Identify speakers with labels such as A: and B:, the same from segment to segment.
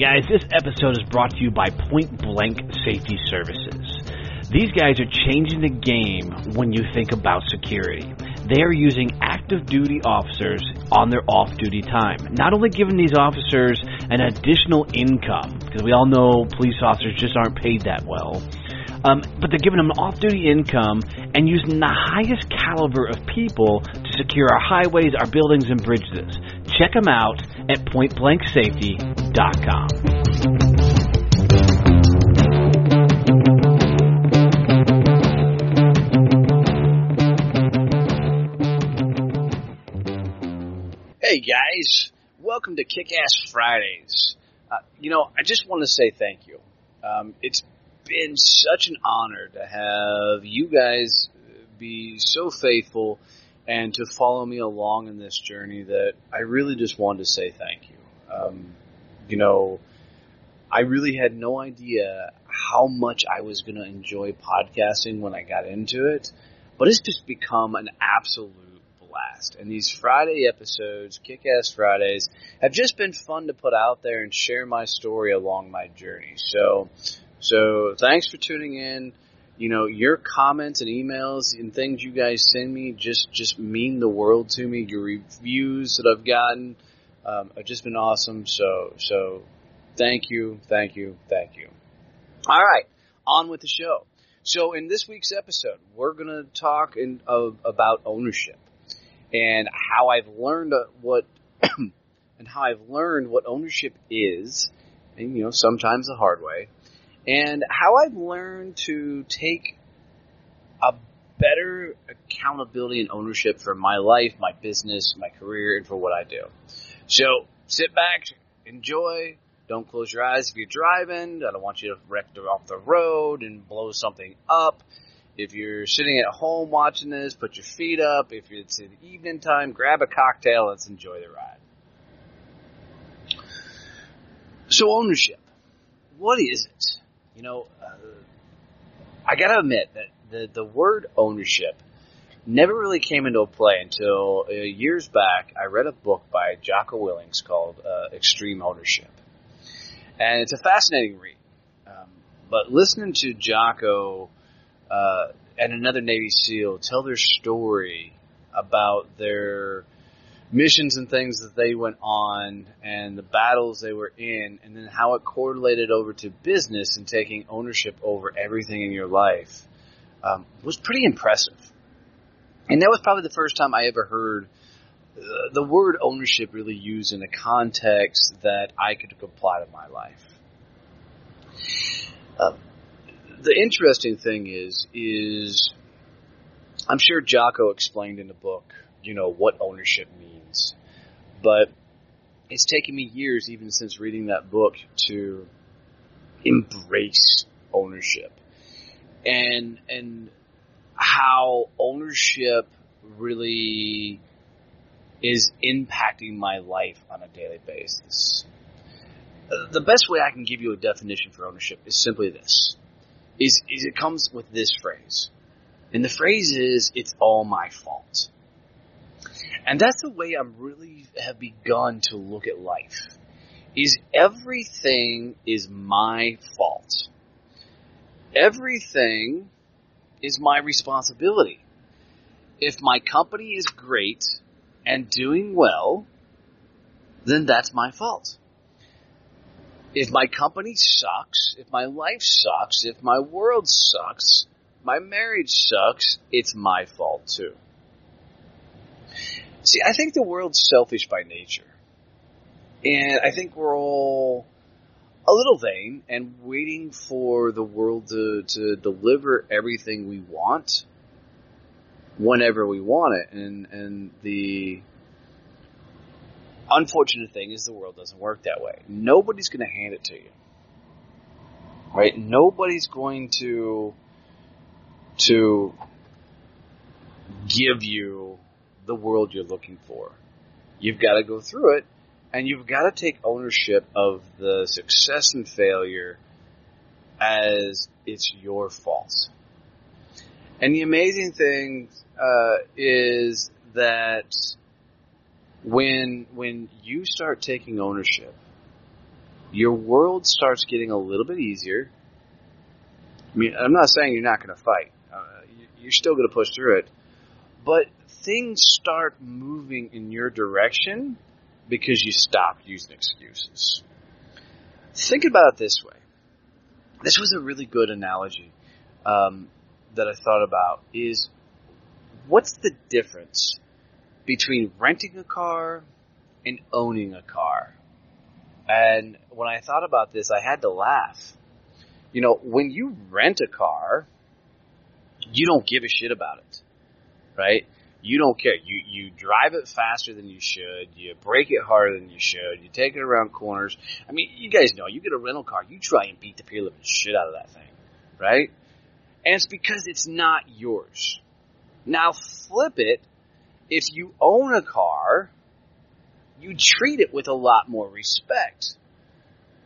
A: guys, this episode is brought to you by Point Blank Safety Services. These guys are changing the game when you think about security. They are using active duty officers on their off-duty time. Not only giving these officers an additional income, because we all know police officers just aren't paid that well, but they're giving them an off-duty income and using the highest caliber of people to secure our highways, our buildings, and bridges. Check them out at pointblanksafety.com.
B: Hey guys, welcome to Kick-Ass Fridays. I just want to say thank you. It's been such an honor to have you guys be so faithful and to follow me along in this journey that I really just wanted to say thank you. I really had no idea how much I was going to enjoy podcasting when I got into it, but it's just become an absolute blast. And these Friday episodes, Kick-Ass Fridays, have just been fun to put out there and share my story along my journey. So thanks for tuning in. Your comments and emails and things you guys send me just mean the world to me. Your reviews that I've gotten have just been awesome. So thank you. All right, on with the show. So in this week's episode, we're going to talk about ownership and how I've learned what ownership is, and sometimes the hard way. And how I've learned to take a better accountability and ownership for my life, my business, my career, and for what I do. So sit back, enjoy. Don't close your eyes if you're driving. I don't want you to wreck off the road and blow something up. If you're sitting at home watching this, put your feet up. If it's in evening time, grab a cocktail. Let's enjoy the ride. So ownership. What is it? I got to admit that the word ownership never really came into play until years back. I read a book by Jocko Willings called Extreme Ownership. And it's a fascinating read. But listening to Jocko and another Navy SEAL tell their story about their missions and things that they went on and the battles they were in, and then how it correlated over to business and taking ownership over everything in your life was pretty impressive. And that was probably the first time I ever heard the word ownership really used in a context that I could apply to my life. The interesting thing is I'm sure Jocko explained in the book, what ownership means. But it's taken me years, even since reading that book, to embrace ownership. And how ownership really is impacting my life on a daily basis. The best way I can give you a definition for ownership is simply this. Is it comes with this phrase. And the phrase is, it's all my fault. And that's the way I really have begun to look at life. Is everything is my fault. Everything is my responsibility. If my company is great and doing well, then that's my fault. If my company sucks, if my life sucks, if my world sucks, my marriage sucks, it's my fault too. See, I think the world's selfish by nature. And I think we're all a little vain and waiting for the world to deliver everything we want whenever we want it. And the unfortunate thing is the world doesn't work that way. Nobody's going to hand it to you. Right? Nobody's going to give you the world you're looking for. You've got to go through it, and you've got to take ownership of the success and failure as it's your fault. And the amazing thing is that when you start taking ownership your world starts getting a little bit easier. I mean, I'm not saying you're not going to fight. You're still going to push through it. But things start moving in your direction because you stop using excuses. Think about it this way. This was a really good analogy that I thought about is, what's the difference between renting a car and owning a car? And when I thought about this, I had to laugh. You know, when you rent a car, you don't give a shit about it, right? You don't care. You drive it faster than you should. You brake it harder than you should. You take it around corners. I mean, you guys know, you get a rental car, you try and beat the peer-living shit out of that thing, right? And it's because it's not yours. Now flip it. If you own a car, you treat it with a lot more respect,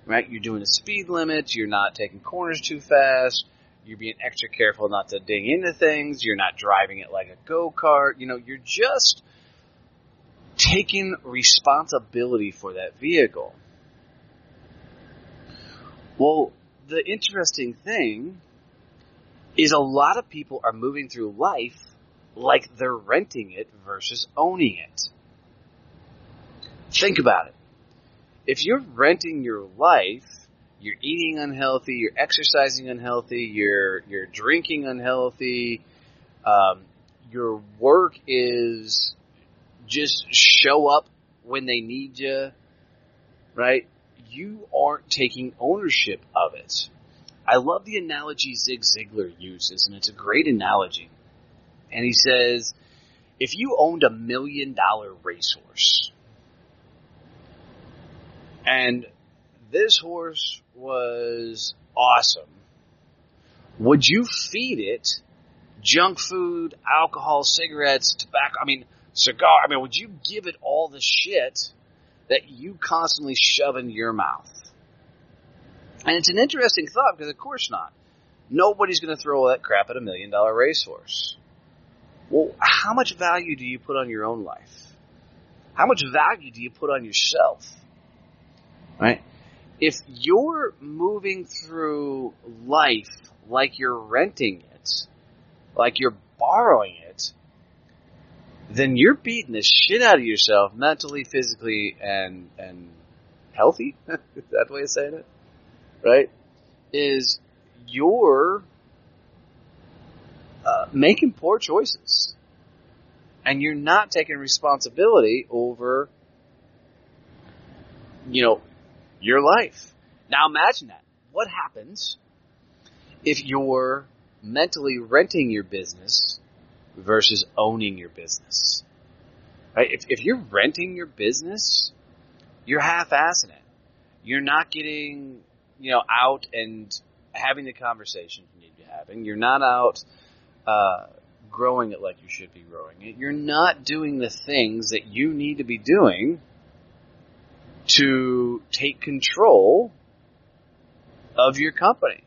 B: right? You're doing the speed limits. You're not taking corners too fast. You're being extra careful not to ding into things. You're not driving it like a go-kart. You know, you're just taking responsibility for that vehicle. Well, the interesting thing is a lot of people are moving through life like they're renting it versus owning it. Think about it. If you're renting your life, you're eating unhealthy, you're exercising unhealthy, you're drinking unhealthy, your work is just show up when they need you, right? You aren't taking ownership of it. I love the analogy Zig Ziglar uses, and it's a great analogy. And he says, if you owned $1 million racehorse, and this horse was awesome, would you feed it junk food, alcohol, cigarettes, tobacco, cigar? Would you give it all the shit that you constantly shove in your mouth? And it's an interesting thought because of course not. Nobody's going to throw all that crap at $1 million racehorse. Well, how much value do you put on your own life? How much value do you put on yourself? Right? If you're moving through life like you're renting it, like you're borrowing it, then you're beating the shit out of yourself mentally, physically, and healthy. Is that the way of saying it? Right? Is you're making poor choices. And you're not taking responsibility over, your life. Now imagine that. What happens if you're mentally renting your business versus owning your business? Right? If you're renting your business, you're half-assing it. You're not getting, out and having the conversations you need to be having. You're not out growing it like you should be growing it. You're not doing the things that you need to be doing to take control of your company.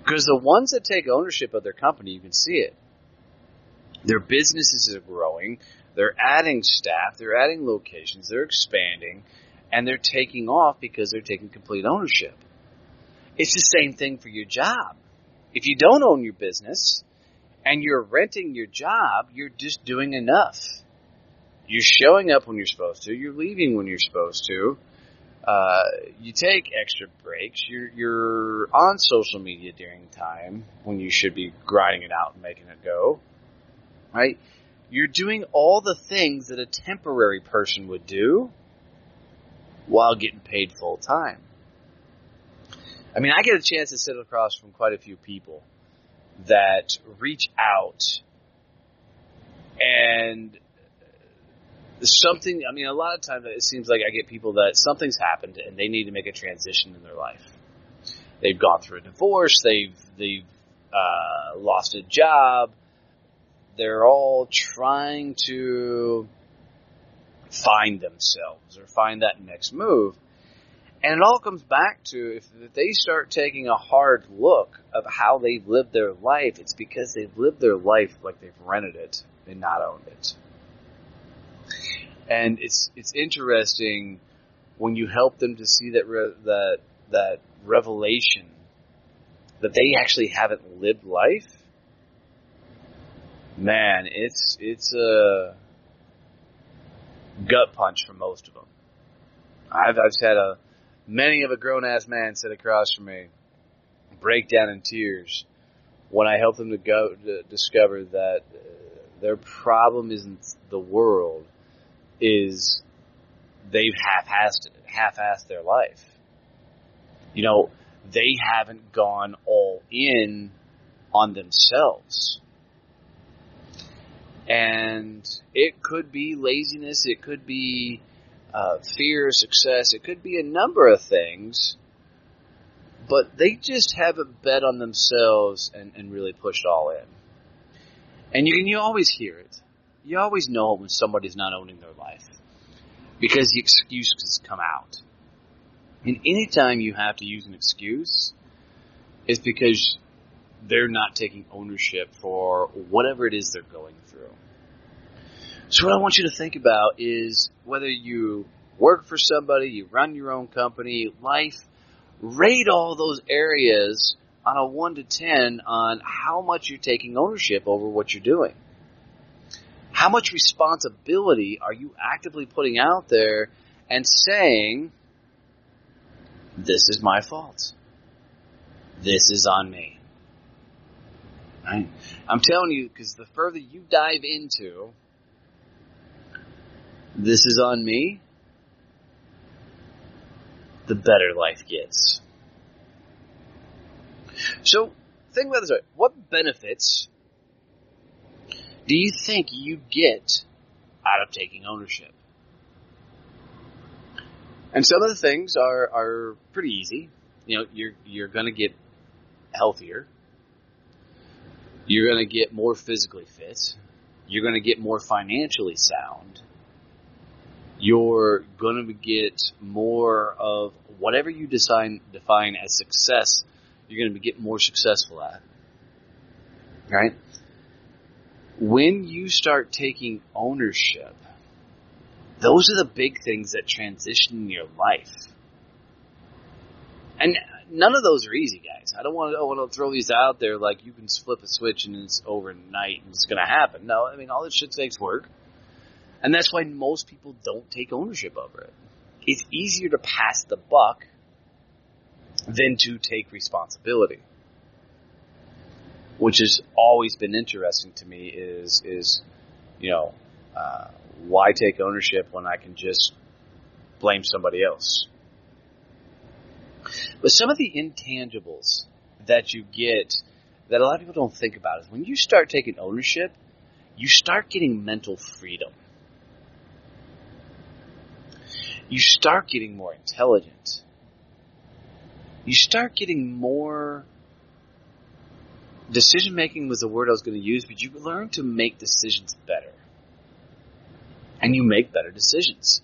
B: Because the ones that take ownership of their company, you can see it. Their businesses are growing. They're adding staff. They're adding locations. They're expanding. And they're taking off because they're taking complete ownership. It's the same thing for your job. If you don't own your business and you're renting your job, you're just doing enough. You're showing up when you're supposed to. You're leaving when you're supposed to. You take extra breaks. You're on social media during time when you should be grinding it out and making it go. Right? You're doing all the things that a temporary person would do while getting paid full time. I get a chance to sit across from quite a few people that reach out and something, a lot of times it seems like I get people that something's happened and they need to make a transition in their life. They've gone through a divorce, they've lost a job, they're all trying to find themselves or find that next move. And it all comes back to if they start taking a hard look of how they've lived their life, it's because they've lived their life like they've rented it and not owned it. And it's interesting when you help them to see that revelation that they actually haven't lived life, man, it's a gut punch for most of them. I've had many of a grown-ass man sit across from me, break down in tears when I help them to discover that their problem isn't the world, is they've half-assed their life. They haven't gone all in on themselves. And it could be laziness, it could be fear of success, it could be a number of things, but they just haven't bet on themselves and really pushed all in. And you always hear it. You always know when somebody's not owning their life, because the excuses come out. And anytime you have to use an excuse, it's because they're not taking ownership for whatever it is they're going through. So what I want you to think about is, whether you work for somebody, you run your own company, life, rate all those areas on a 1 to 10 on how much you're taking ownership over what you're doing. How much responsibility are you actively putting out there and saying, this is my fault. This is on me. Right? I'm telling you, because the further you dive into, this is on me, the better life gets. So, think about this way. What benefits do you think you get out of taking ownership? And some of the things are pretty easy. You're going to get healthier. You're going to get more physically fit. You're going to get more financially sound. You're going to get more of whatever you define as success. You're going to get more successful at. Right? When you start taking ownership, those are the big things that transition in your life. And none of those are easy, guys. I don't want to throw these out there like you can flip a switch and it's overnight and it's going to happen. No, all this shit takes work. And that's why most people don't take ownership over it. It's easier to pass the buck than to take responsibility. Which has always been interesting to me is why take ownership when I can just blame somebody else? But some of the intangibles that you get that a lot of people don't think about is, when you start taking ownership, you start getting mental freedom. You start getting more intelligent. You start getting more... Decision-making was the word I was going to use, but you learn to make decisions better. And you make better decisions.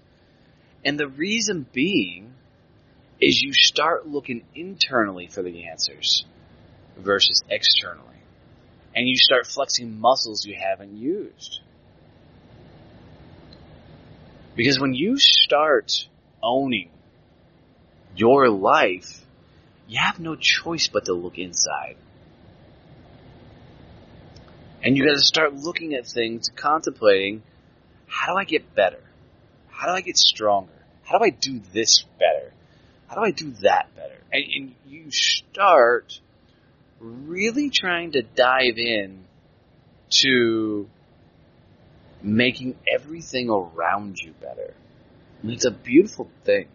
B: And the reason being is you start looking internally for the answers versus externally. And you start flexing muscles you haven't used. Because when you start owning your life, you have no choice but to look inside. And you got to start looking at things, contemplating, how do I get better? How do I get stronger? How do I do this better? How do I do that better? And you start really trying to dive in to making everything around you better. And it's a beautiful thing.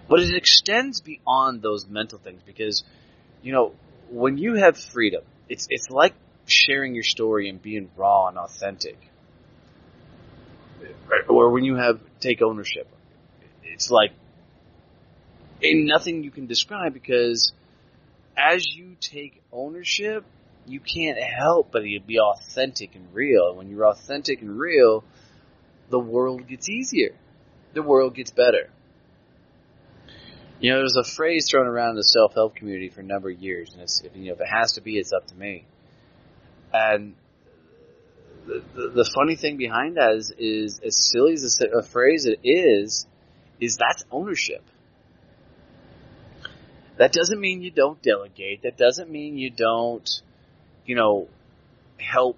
B: But it extends beyond those mental things, because, when you have freedom, it's like sharing your story and being raw and authentic. Or when you take ownership, it's like ain't nothing you can describe, because as you take ownership, you can't help but be authentic and real. And when you're authentic and real, the world gets easier. The world gets better. There's a phrase thrown around in the self-help community for a number of years, and if it has to be, it's up to me. And the funny thing behind that is as silly as a phrase it is that's ownership. That doesn't mean you don't delegate. That doesn't mean you don't, help,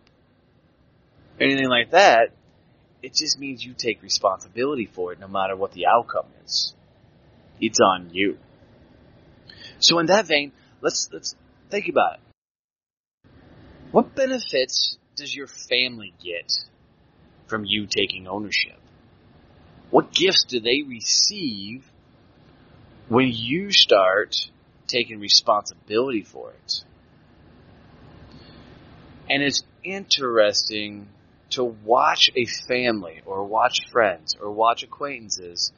B: anything like that. It just means you take responsibility for it no matter what the outcome is. It's on you. So in that vein, let's think about it. What benefits does your family get from you taking ownership? What gifts do they receive when you start taking responsibility for it? And it's interesting to watch a family or watch friends or watch acquaintances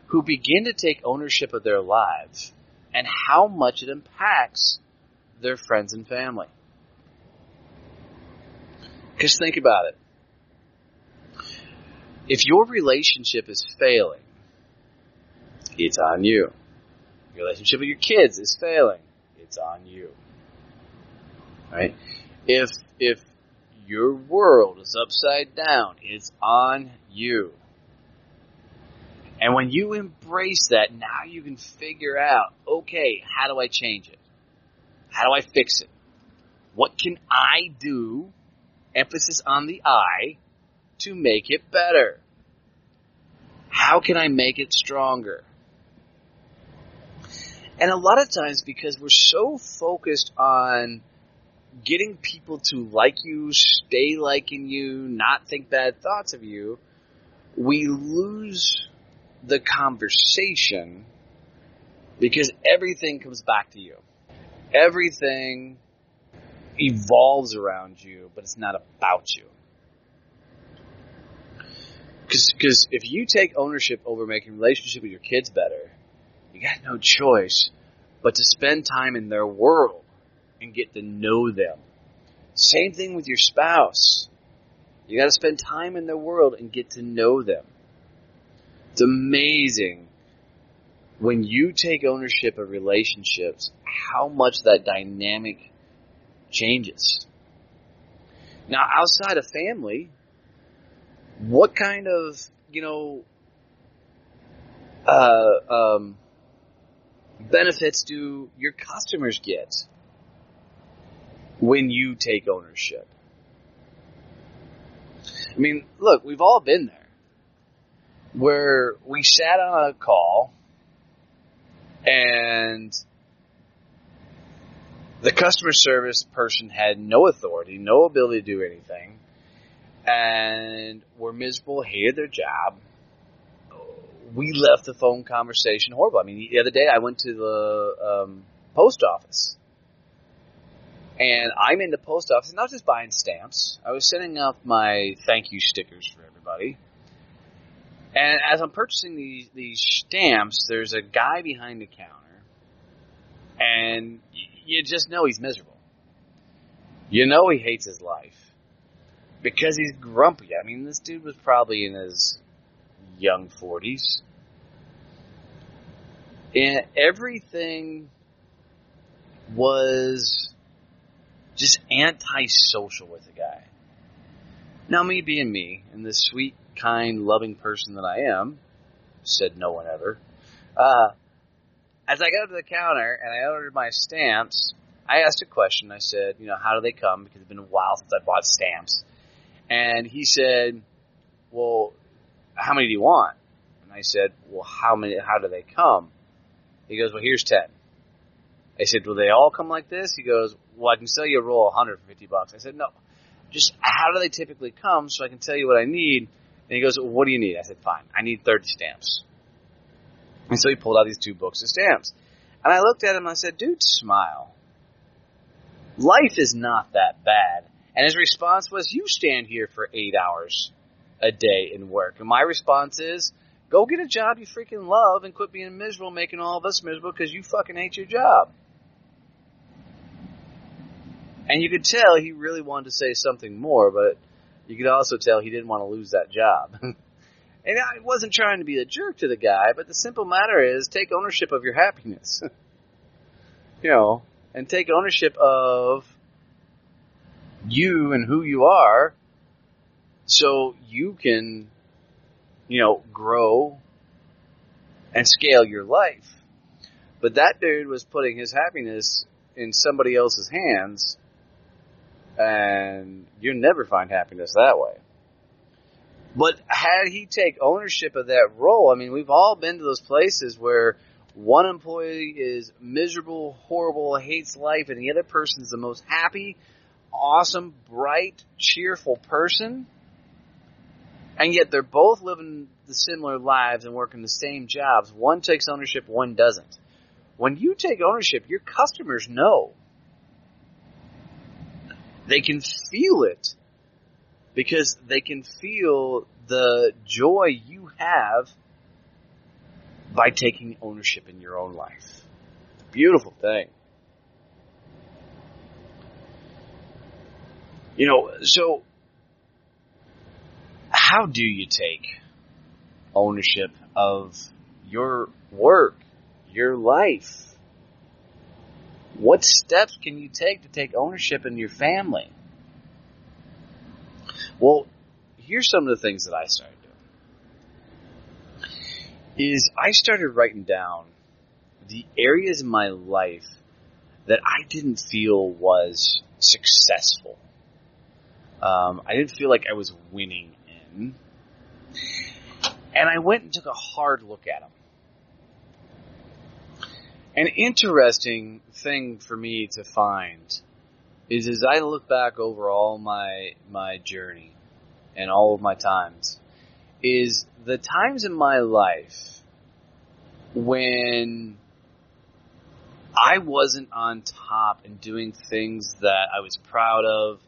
B: who begin to take ownership of their lives and how much it impacts their friends and family. Because think about it. If your relationship is failing, it's on you. Your relationship with your kids is failing, it's on you. Right? If your world is upside down, it's on you. And when you embrace that, now you can figure out, okay, how do I change it? How do I fix it? What can I do, emphasis on the I, to make it better? How can I make it stronger? And a lot of times, because we're so focused on getting people to like you, stay liking you, not think bad thoughts of you, we lose the conversation because everything comes back to you. Everything evolves around you, but it's not about you. Because if you take ownership over making a relationship with your kids better, you got no choice but to spend time in their world and get to know them. Same thing with your spouse. You got to spend time in their world and get to know them. It's amazing when you take ownership of relationships, how much that dynamic changes. Now, outside of family, what kind of, benefits do your customers get when you take ownership? I mean, look, we've all been there where we sat on a call and the customer service person had no authority, no ability to do anything, and were miserable, hated their job. We left the phone conversation horrible. I mean, the other day I went to the post office. And I'm in the post office, not just buying stamps. I was sending out my thank you stickers for everybody. And as I'm purchasing these stamps, there's a guy behind the counter. And you just know he's miserable. You know he hates his life. Because he's grumpy. I mean, this dude was probably in his young 40s. And everything was just antisocial with the guy. Now, me being me, and the sweet, kind, loving person that I am, said no one ever, as I got up to the counter and I ordered my stamps, I asked a question. I said, how do they come? Because it's been a while since I bought stamps. And he said, well, how many do you want? And I said, well, how do they come? He goes, well, here's 10. I said, will they all come like this? He goes, well, I can sell you a roll of 100 for $50. I said, no, just how do they typically come so I can tell you what I need? And he goes, well, what do you need? I said, fine, I need 30 stamps. And so he pulled out these 2 books of stamps. And I looked at him and I said, dude, smile. Life is not that bad. And his response was, you stand here for 8 hours a day and work. And my response is, go get a job you freaking love and quit being miserable, making all of us miserable because you fucking hate your job. And you could tell he really wanted to say something more, but you could also tell he didn't want to lose that job. And I wasn't trying to be a jerk to the guy, but the simple matter is take ownership of your happiness. And take ownership of you and who you are so you can, grow and scale your life. But that dude was putting his happiness in somebody else's hands, and you never find happiness that way. But had he take ownership of that role, I mean, we've all been to those places where one employee is miserable, horrible, hates life, and the other person is the most happy, awesome, bright, cheerful person. And yet they're both living the similar lives and working the same jobs. One takes ownership, one doesn't. When you take ownership, your customers know. They can feel it because they can feel the joy you have by taking ownership in your own life. It's a beautiful thing. So how do you take ownership of your work, your life? What steps can you take to take ownership in your family? Well, here's some of the things that I started doing. I started writing down the areas in my life that I didn't feel was successful. I didn't feel like I was winning in. And I went and took a hard look at them. An interesting thing for me to find is as I look back over all my journey and all of my times, is the times in my life when I wasn't on top and doing things that I was proud of,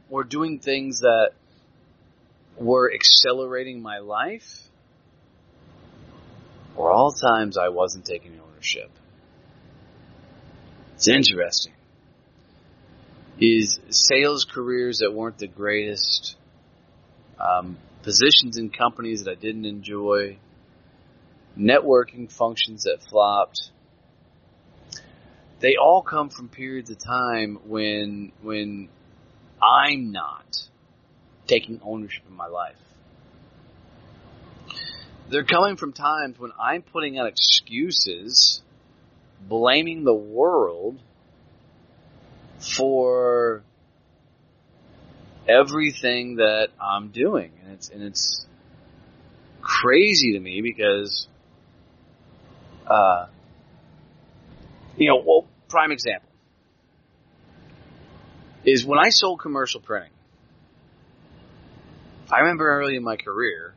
B: or doing things that were accelerating my life, were all times I wasn't taking ownership. It's interesting. Is sales careers that weren't the greatest, positions in companies that I didn't enjoy, networking functions that flopped. They all come from periods of time when I'm not taking ownership of my life. They're coming from times when I'm putting out excuses, blaming the world for everything that I'm doing. And it's crazy to me because, prime example is when I sold commercial printing. I remember early in my career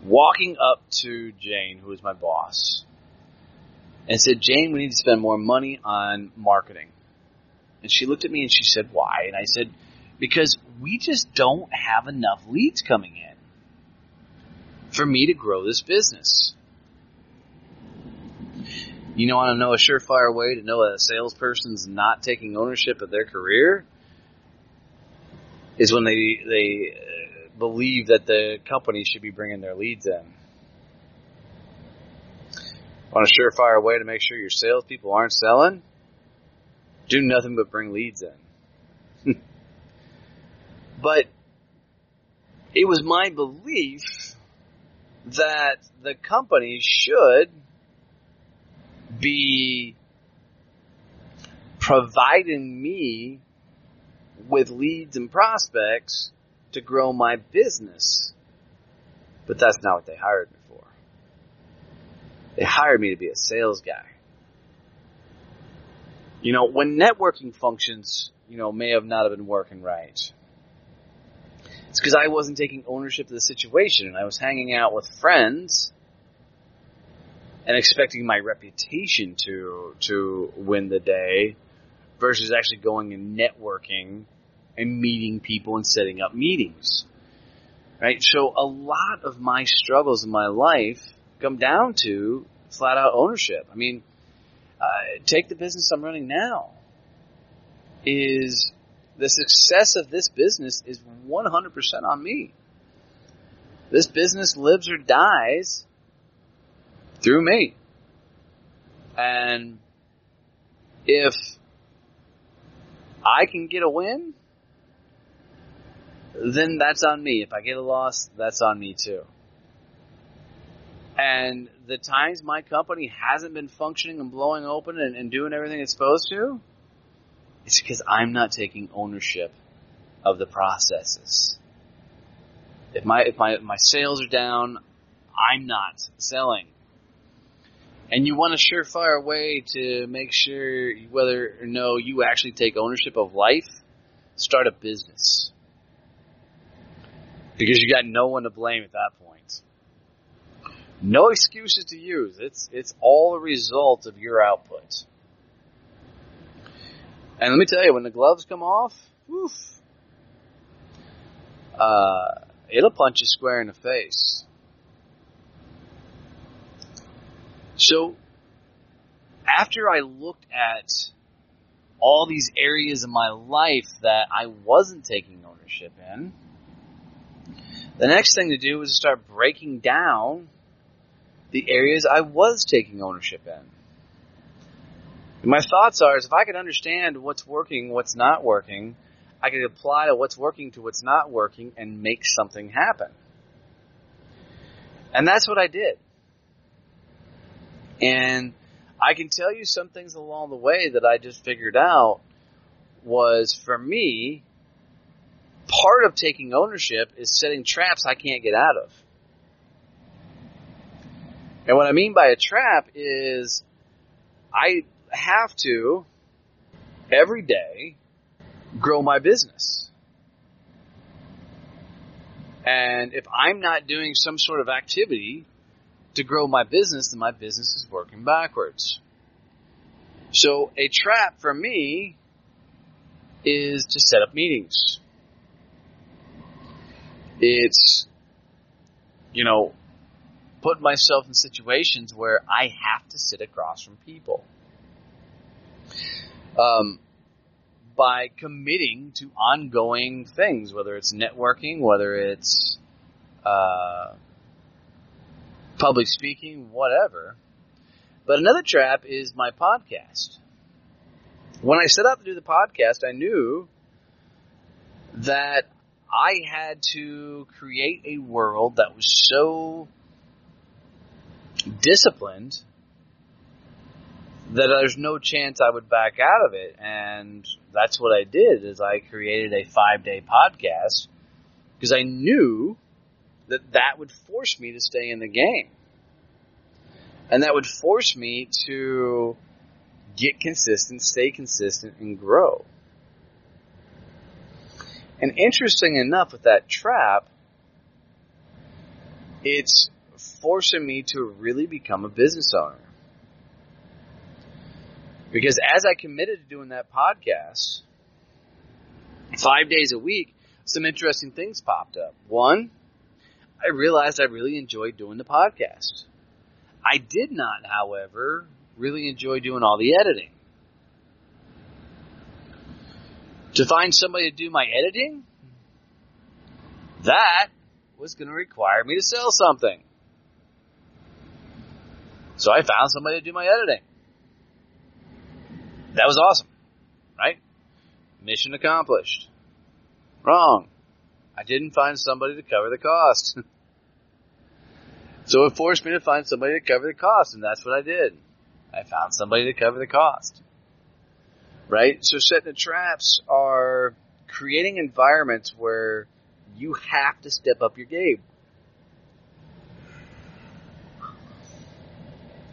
B: walking up to Jane, who was my boss, and said, "Jane, we need to spend more money on marketing." And she looked at me and she said, "Why?" And I said, "Because we just don't have enough leads coming in for me to grow this business." You want to know a surefire way to know that a salesperson's not taking ownership of their career? Is when they believe that the company should be bringing their leads in. Want a surefire way to make sure your salespeople aren't selling? Do nothing but bring leads in. But it was my belief that the company should be providing me with leads and prospects to grow my business. But that's not what they hired me for. They hired me to be a sales guy. When networking functions, may have not have been working right, it's because I wasn't taking ownership of the situation, and I was hanging out with friends and expecting my reputation to win the day versus actually going and networking and meeting people and setting up meetings. Right? So a lot of my struggles in my life come down to flat out ownership. I mean, take the business I'm running now. Is the success of this business is 100% on me. This business lives or dies through me. And if I can get a win, then that's on me. If I get a loss, that's on me too. And the times my company hasn't been functioning and blowing open and doing everything it's supposed to, it's because I'm not taking ownership of the processes. If my sales are down, I'm not selling. And you want a surefire way to make sure whether or no you actually take ownership of life, start a business. Because you got no one to blame at that point. No excuses to use. It's all a result of your output. And let me tell you, when the gloves come off, it'll punch you square in the face. So, after I looked at all these areas of my life that I wasn't taking ownership in, the next thing to do was to start breaking down the areas I was taking ownership in. And my thoughts are, is if I could understand what's working, what's not working, I could apply to what's working to what's not working and make something happen. And that's what I did. And I can tell you some things along the way that I just figured out was, for me, part of taking ownership is setting traps I can't get out of. And what I mean by a trap is I have to, every day, grow my business. And if I'm not doing some sort of activity to grow my business, then my business is working backwards. So a trap for me is to set up meetings. It's, put myself in situations where I have to sit across from people. By committing to ongoing things, whether it's networking, whether it's public speaking, whatever. But another trap is my podcast. When I set out to do the podcast, I knew that I had to create a world that was so disciplined that there's no chance I would back out of it. And that's what I did, is I created a 5-day podcast because I knew that would force me to stay in the game. And that would force me to get consistent, stay consistent, and grow. And interesting enough with that trap, it's forcing me to really become a business owner. Because as I committed to doing that podcast, 5 days a week, some interesting things popped up. One, I realized I really enjoyed doing the podcast. I did not, however, really enjoy doing all the editing. To find somebody to do my editing, that was going to require me to sell something. So I found somebody to do my editing. That was awesome, right? Mission accomplished. Wrong. I didn't find somebody to cover the cost. So it forced me to find somebody to cover the cost, and that's what I did. I found somebody to cover the cost. Right? So setting the traps are creating environments where you have to step up your game.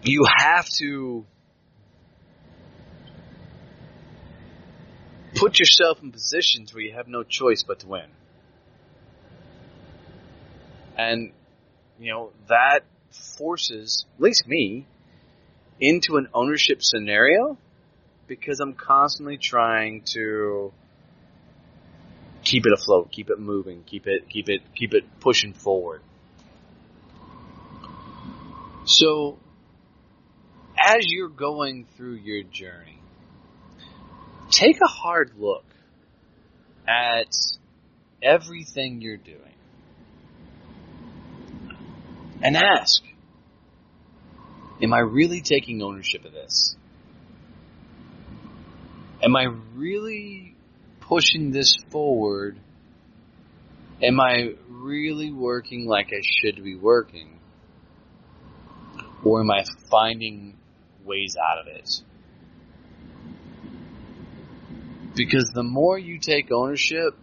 B: You have to put yourself in positions where you have no choice but to win. And, that forces, at least me, into an ownership scenario because I'm constantly trying to keep it afloat, keep it moving, keep it pushing forward. So, as you're going through your journey, take a hard look at everything you're doing and ask, am I really taking ownership of this? Am I really pushing this forward Am I really working like I should be working? Or am I finding ways out of it? Because the more you take ownership,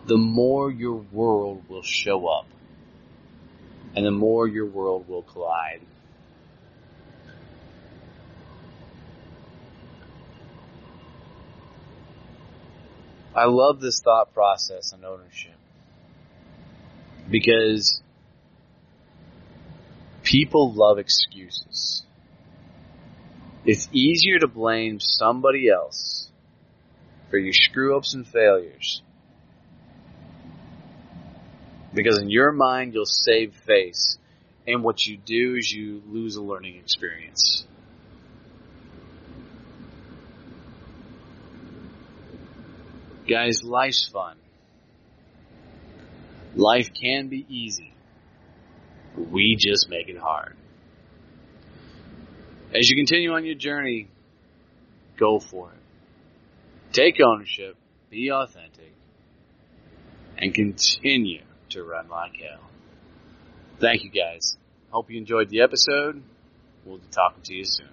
B: the more your world will show up. And the more your world will collide. I love this thought process on ownership. Because people love excuses. It's easier to blame somebody else for your screw-ups and failures. Because in your mind, you'll save face. And what you do is you lose a learning experience. Guys, life's fun. Life can be easy. We just make it hard. As you continue on your journey, go for it. Take ownership, be authentic, and continue to run like hell. Thank you, guys. Hope you enjoyed the episode. We'll be talking to you soon.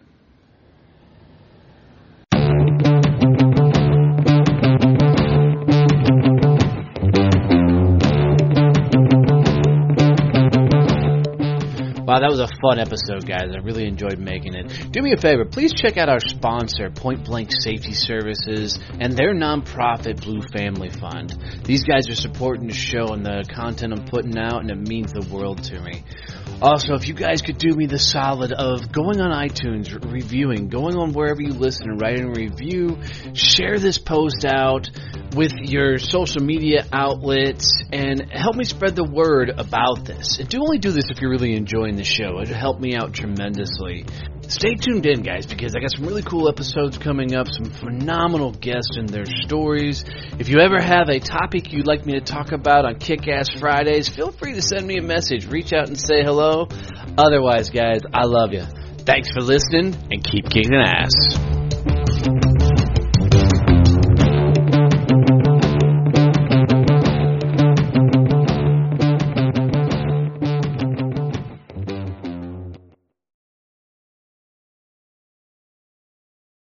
A: Wow, that was a fun episode, guys. I really enjoyed making it. Do me a favor. Please check out our sponsor, Point Blank Safety Services, and their nonprofit Blue Family Fund. These guys are supporting the show and the content I'm putting out, and it means the world to me. Also, if you guys could do me the solid of going on iTunes, reviewing, going on wherever you listen and writing a review, share this post out with your social media outlets, and help me spread the word about this. And only do this if you're really enjoying the show. It'll help me out tremendously. Stay tuned in, guys, because I got some really cool episodes coming up, some phenomenal guests and their stories. If you ever have a topic you'd like me to talk about on Kick-Ass Fridays, feel free to send me a message. Reach out and say hello. Otherwise, guys, I love you. Thanks for listening, and keep kicking ass.